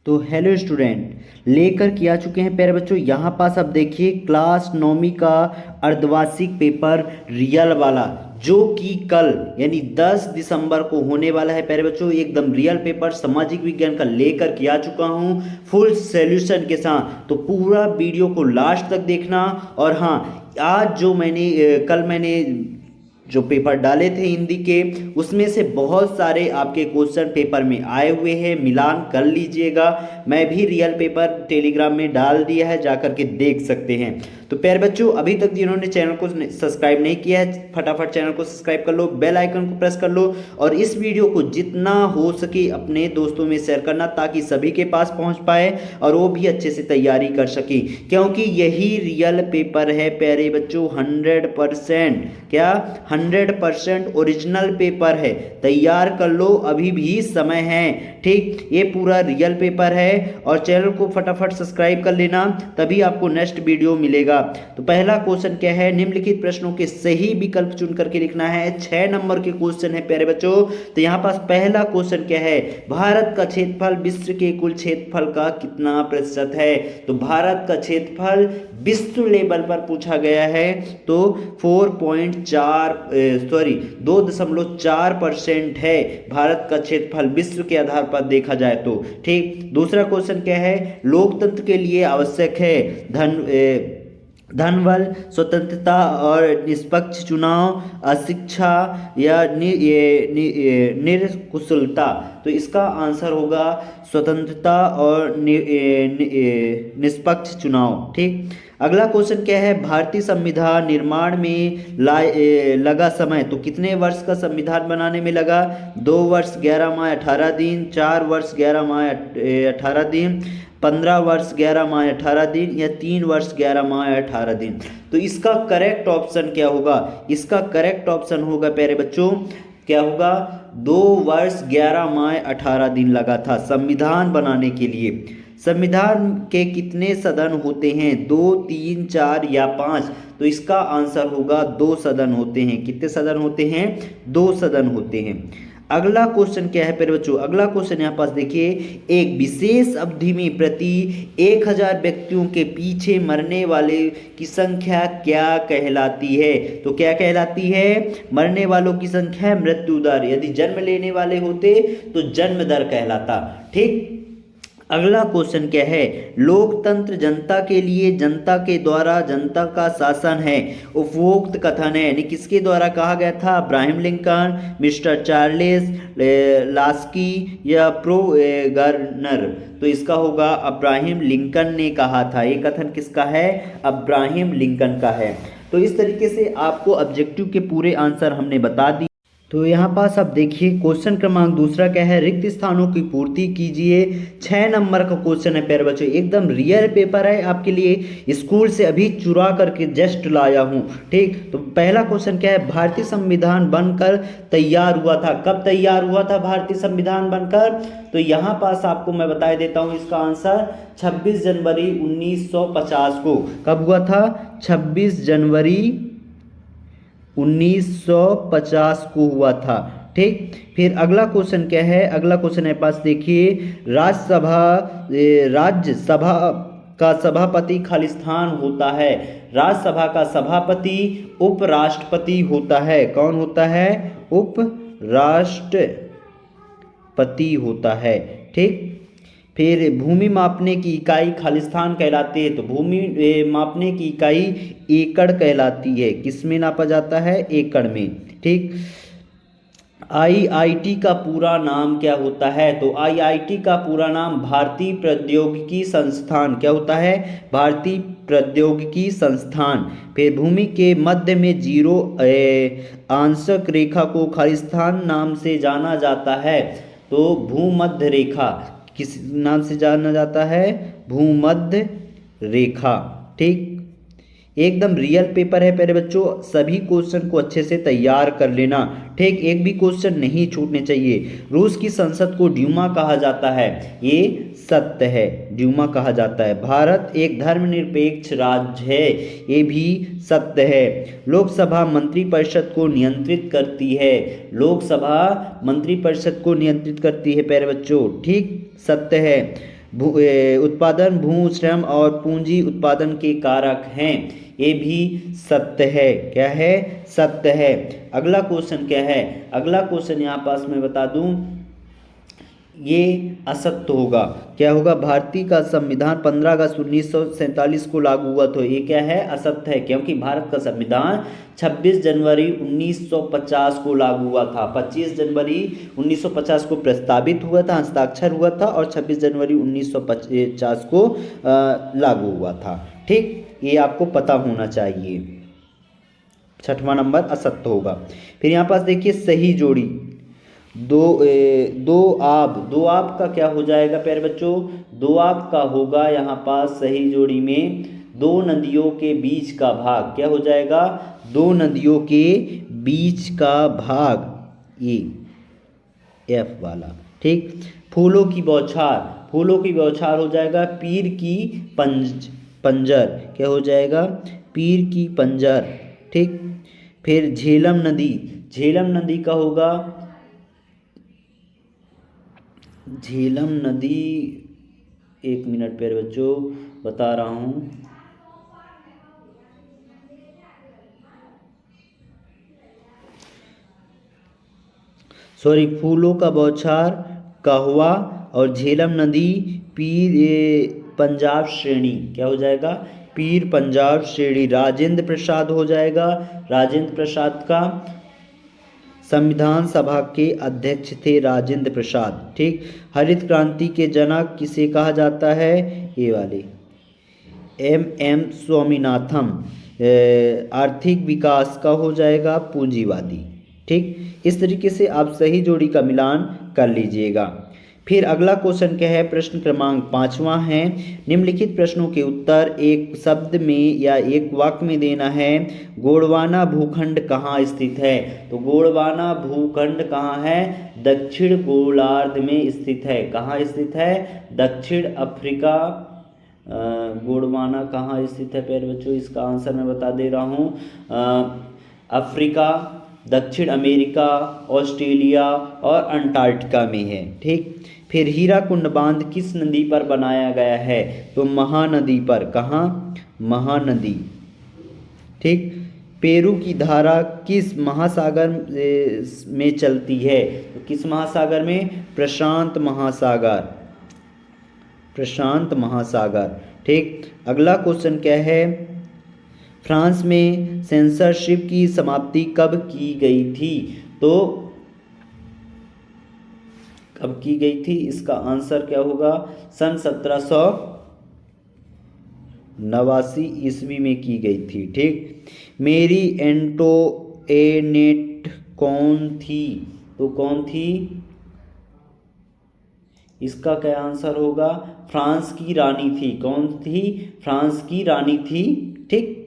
तो hello student, लेकर के आ चुके हैं प्यारे बच्चों यहाँ पास। अब देखिए क्लास 9वीं का अर्धवार्षिक पेपर रियल वाला, जो कि कल यानी 10 दिसंबर को होने वाला है प्यारे बच्चों। एकदम रियल पेपर सामाजिक विज्ञान का लेकर के आ चुका हूँ फुल सॉल्यूशन के साथ। तो पूरा वीडियो को लास्ट तक देखना। और हाँ, आज जो कल मैंने जो पेपर डाले थे हिंदी के, उसमें से बहुत सारे आपके क्वेश्चन पेपर में आए हुए हैं, मिलान कर लीजिएगा। मैं भी रियल पेपर टेलीग्राम में डाल दिया है, जा करके देख सकते हैं। तो प्यारे बच्चों, अभी तक जिन्होंने चैनल को सब्सक्राइब नहीं किया है, फटाफट चैनल को सब्सक्राइब कर लो, बेल आइकन को प्रेस कर लो और इस वीडियो को जितना हो सके अपने दोस्तों में शेयर करना, ताकि सभी के पास पहुंच पाए और वो भी अच्छे से तैयारी कर सके। क्योंकि यही रियल पेपर है प्यारे बच्चों, 100%। क्या 100% ओरिजिनल पेपर है। तैयार कर लो, अभी भी समय है। ठीक, ये पूरा रियल पेपर है और चैनल को फटाफट सब्सक्राइब कर लेना, तभी आपको नेक्स्ट वीडियो मिलेगा। तो पहला क्वेश्चन क्या है, निम्नलिखित प्रश्नों के सही विकल्प चुन करके लिखना है। 6 नंबर के क्वेश्चन है प्यारे बच्चों। तो यहां पास पहला क्वेश्चन क्या है, भारत का क्षेत्रफल विश्व के कुल क्षेत्रफल का कितना प्रतिशत है। तो भारत का क्षेत्रफल विश्व लेवल पर पूछा गया है, तो 2.4% है भारत का क्षेत्रफल विश्व के आधार पर देखा जाए तो। ठीक, दूसरा क्वेश्चन क्या है, लोकतंत्र के लिए आवश्यक है धन बल, स्वतंत्रता और निष्पक्ष चुनाव, अशिक्षा या निरकुशलता। तो इसका आंसर होगा स्वतंत्रता और निष्पक्ष चुनाव। ठीक, अगला क्वेश्चन क्या है, भारतीय संविधान निर्माण में लगा समय। तो कितने वर्ष का संविधान बनाने में लगा, 2 वर्ष 11 माह 18 दिन, 4 वर्ष 11 माह 18 दिन, 15 वर्ष 11 माह 18 दिन या 3 वर्ष 11 माह 18 दिन। तो इसका करेक्ट ऑप्शन क्या होगा, इसका करेक्ट ऑप्शन होगा प्यारे बच्चों, क्या होगा, 2 वर्ष 11 माह 18 दिन लगा था संविधान बनाने के लिए। संविधान के कितने सदन होते हैं, 2, 3, 4 या 5। तो इसका आंसर होगा 2 सदन होते हैं। कितने सदन होते हैं, 2 सदन होते हैं। अगला क्वेश्चन क्या है प्यारे बच्चों, अगला क्वेश्चन यहाँ पास देखिए, एक विशेष अवधि में प्रति 1000 व्यक्तियों के पीछे मरने वाले की संख्या क्या कहलाती है। तो क्या कहलाती है, मरने वालों की संख्या मृत्यु दर, यदि जन्म लेने वाले होते तो जन्म दर कहलाता। ठीक, अगला क्वेश्चन क्या है, लोकतंत्र जनता के लिए, जनता के द्वारा जनता का शासन है। उपरोक्त कथन है, यानी किसके द्वारा कहा गया था, Abraham Lincoln, mister Charles Laski या प्रो गर्नर। तो इसका होगा अब्राहम लिंकन ने कहा था। ये कथन किसका है, अब्राहम लिंकन का है। तो इस तरीके से आपको ऑब्जेक्टिव के पूरे आंसर हमने बता दिए। तो यहाँ पास अब देखिए क्वेश्चन क्रमांक दूसरा क्या है, रिक्त स्थानों की पूर्ति कीजिए। 6 नंबर का क्वेश्चन है प्यारे बच्चों, एकदम रियल पेपर है आपके लिए, स्कूल से अभी चुरा करके जस्ट लाया हूँ। ठीक, तो पहला क्वेश्चन क्या है, भारतीय संविधान बनकर तैयार हुआ था। कब तैयार हुआ था भारतीय संविधान बनकर, तो यहाँ पास आपको मैं बता देता हूँ इसका आंसर, 26 जनवरी 1950 को। कब हुआ था, 26 जनवरी 1950 को हुआ था। ठीक, फिर अगला क्वेश्चन क्या है, अगला क्वेश्चन है पास देखिए, राज्यसभा का सभापति खालिस्तान होता है। राज्यसभा का सभापति उपराष्ट्रपति होता है। कौन होता है, उपराष्ट्रपति होता है। ठीक, फिर भूमि मापने की इकाई खालिस्तान कहलाती है। तो भूमि मापने की इकाई एकड़ कहलाती है। किस में नापा जाता है, एकड़ में। ठीक, आईआईटी का पूरा नाम क्या होता है। तो आईआईटी का पूरा नाम भारतीय प्रौद्योगिकी संस्थान, क्या होता है, भारतीय प्रौद्योगिकी संस्थान। फिर भूमि के मध्य में 0 आंशक रेखा को खालिस्तान नाम से जाना जाता है। तो भूमध्य रेखा किस नाम से जाना जाता है, भूमध्य रेखा। ठीक, एकदम रियल पेपर है प्यारे बच्चों, सभी क्वेश्चन को अच्छे से तैयार कर लेना। ठीक, एक भी क्वेश्चन नहीं छूटने चाहिए। रूस की संसद को ड्यूमा कहा जाता है, ये सत्य है, ड्यूमा कहा जाता है। भारत एक धर्मनिरपेक्ष राज्य है, ये भी सत्य है। लोकसभा मंत्रिपरिषद को नियंत्रित करती है, लोकसभा मंत्रिपरिषद को नियंत्रित करती है प्यारे बच्चों। ठीक, सत्य है। उत्पादन भू श्रम और पूंजी उत्पादन के कारक हैं। ये भी सत्य है। क्या है? सत्य है। अगला क्वेश्चन क्या है? अगला क्वेश्चन यहाँ पास मैं बता दूं, ये असत्य होगा। क्या होगा? भारतीय का संविधान 15 अगस्त 1947 को लागू हुआ। तो ये क्या है? असत्य है, क्योंकि भारत का संविधान 26 जनवरी 1950 को लागू हुआ था। 25 जनवरी 1950 को प्रस्तावित हुआ था, हस्ताक्षर हुआ था, और 26 जनवरी 1950 को लागू हुआ था। ठीक, ये आपको पता होना चाहिए। छठवां नंबर असत्य होगा। फिर यहाँ पास देखिए सही जोड़ी। दो आब का क्या हो जाएगा प्यारे बच्चों? दो आब का होगा यहाँ पास सही जोड़ी में दो नदियों के बीच का भाग। क्या हो जाएगा? दो नदियों के बीच का भाग, ये एफ वाला। ठीक। फूलों की बौछार, फूलों की बौछार हो जाएगा पीर की पंजर। क्या हो जाएगा? पीर की पंजर। ठीक। फिर झेलम नदी, झेलम नदी का होगा झेलम नदी, एक मिनट प्यारे बच्चों बता रहा हूँ। सॉरी, फूलों का बौछार कहवा और झेलम नदी पीर पंजाब श्रेणी। क्या हो जाएगा? पीर पंजाब श्रेणी। राजेंद्र प्रसाद हो जाएगा। राजेंद्र प्रसाद का संविधान सभा के अध्यक्ष थे राजेंद्र प्रसाद। ठीक। हरित क्रांति के जनक किसे कहा जाता है? ये वाले एम स्वामीनाथन। आर्थिक विकास का हो जाएगा पूंजीवादी। ठीक। इस तरीके से आप सही जोड़ी का मिलान कर लीजिएगा। फिर अगला क्वेश्चन क्या है? प्रश्न क्रमांक 5वां है। निम्नलिखित प्रश्नों के उत्तर एक शब्द में या एक वाक्य में देना है। गोंडवाना भूखंड कहाँ स्थित है? तो गोंडवाना भूखंड कहाँ है? दक्षिण गोलार्ध में स्थित है। कहाँ स्थित है? दक्षिण अफ्रीका। गोंडवाना कहाँ स्थित है प्यारे बच्चों? इसका आंसर मैं बता दे रहा हूँ। अफ्रीका, दक्षिण अमेरिका, ऑस्ट्रेलिया और अंटार्कटिका में है। ठीक। फिर हीराकुंड बांध किस नदी पर बनाया गया है? तो महानदी पर। कहाँ? महानदी। ठीक। पेरू की धारा किस महासागर में चलती है? तो किस महासागर में? प्रशांत महासागर। प्रशांत महासागर। ठीक। अगला क्वेश्चन क्या है? फ्रांस में सेंसरशिप की समाप्ति कब की गई थी? तो कब की गई थी? इसका आंसर क्या होगा? सन 1789 ईस्वी में की गई थी। ठीक। मेरी एंटोनेट कौन थी? तो कौन थी? इसका क्या आंसर होगा? फ्रांस की रानी थी। कौन थी? फ्रांस की रानी थी। ठीक।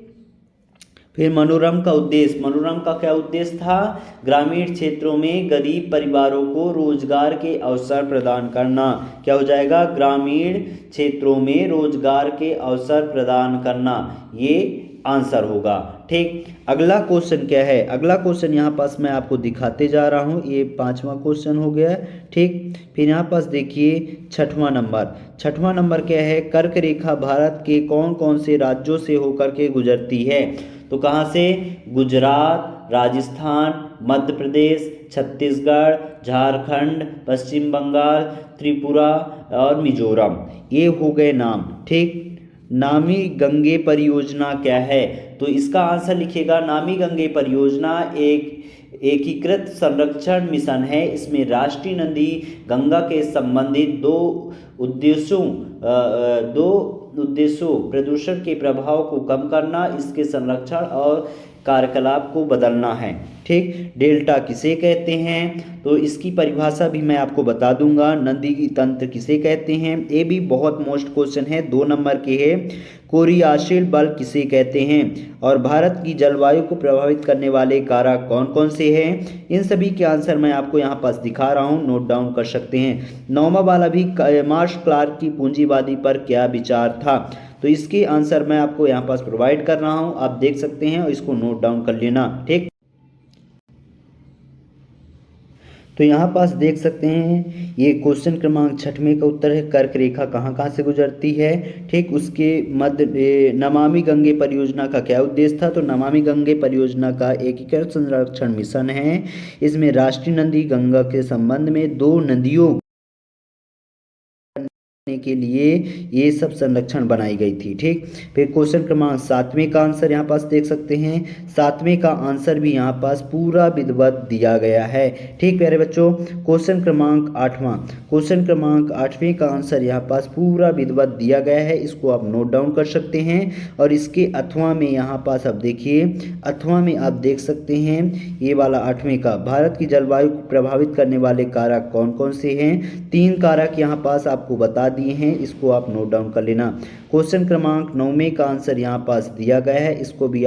फिर मनोरम का उद्देश्य, मनोरम का क्या उद्देश्य था? ग्रामीण क्षेत्रों में गरीब परिवारों को रोजगार के अवसर प्रदान करना। क्या हो जाएगा? ग्रामीण क्षेत्रों में रोजगार के अवसर प्रदान करना, ये आंसर होगा। ठीक। अगला क्वेश्चन क्या है? अगला क्वेश्चन यहाँ पास मैं आपको दिखाते जा रहा हूँ। ये 5वां क्वेश्चन हो गया। ठीक। फिर यहाँ पास देखिए 6वां नंबर। 6वां नंबर क्या है? कर्क रेखा भारत के कौन कौन से राज्यों से होकर के गुजरती है? तो कहाँ से? गुजरात, राजस्थान, मध्य प्रदेश, छत्तीसगढ़, झारखंड, पश्चिम बंगाल, त्रिपुरा और मिजोरम। ये हो गए नाम। ठीक। नामी गंगे परियोजना क्या है? तो इसका आंसर लिखिएगा। नामी गंगे परियोजना एक एकीकृत संरक्षण मिशन है। इसमें राष्ट्रीय नदी गंगा के संबंधित दो उद्देश्यों प्रदूषण के प्रभाव को कम करना, इसके संरक्षण और कार्यकलाप को बदलना है। ठीक। डेल्टा किसे कहते हैं? तो इसकी परिभाषा भी मैं आपको बता दूंगा। नदी तंत्र किसे कहते हैं? ये भी बहुत मोस्ट क्वेश्चन है, 2 नंबर के है। कोरियाशील बल किसे कहते हैं? और भारत की जलवायु को प्रभावित करने वाले कारक कौन कौन से हैं? इन सभी के आंसर मैं आपको यहाँ पास दिखा रहा हूँ, नोट डाउन कर सकते हैं। 9वां वाला भी मार्श क्लार्क की पूंजीवादी पर क्या विचार था? तो इसके आंसर मैं आपको यहाँ पास प्रोवाइड कर रहा हूँ, आप देख सकते हैं और इसको नोट डाउन कर लेना। ठीक। तो यहाँ पास देख सकते हैं ये क्वेश्चन क्रमांक 6वें का उत्तर है, कर्क रेखा कहाँ कहाँ से गुजरती है। ठीक, उसके मध्य नमामि गंगे परियोजना का क्या उद्देश्य था, तो नमामि गंगे परियोजना का एकीकृत संरक्षण मिशन है। इसमें राष्ट्रीय नदी गंगा के संबंध में 2 नदियों के लिए ये सब संरक्षण बनाई गई थी। ठीक, फिर क्वेश्चन क्रमांक 7वें का आंसर यहाँ पास देख सकते हैं, 7वें का आंसर भी यहाँ पास पूरा विधिवत दिया गया है। ठीक प्यारे बच्चों, क्वेश्चन क्रमांक 8वां, क्वेश्चन क्रमांक 8वें का आंसर यहाँ पास पूरा विधिवत दिया गया है, इसको आप नोट डाउन कर सकते हैं। और इसके अथवा में यहाँ पास आप देखिए, अथवा में आप देख सकते हैं ये वाला 8वें का, भारत की जलवायु को प्रभावित करने वाले कारक कौन कौन से हैं। 3 कारक यहाँ पास आपको बता दिए हैं, इसको आप नोट डाउन कर लेना। क्वेश्चन क्रमांक 9वें का आंसर यहाँ पास दिया गया है, इसको भी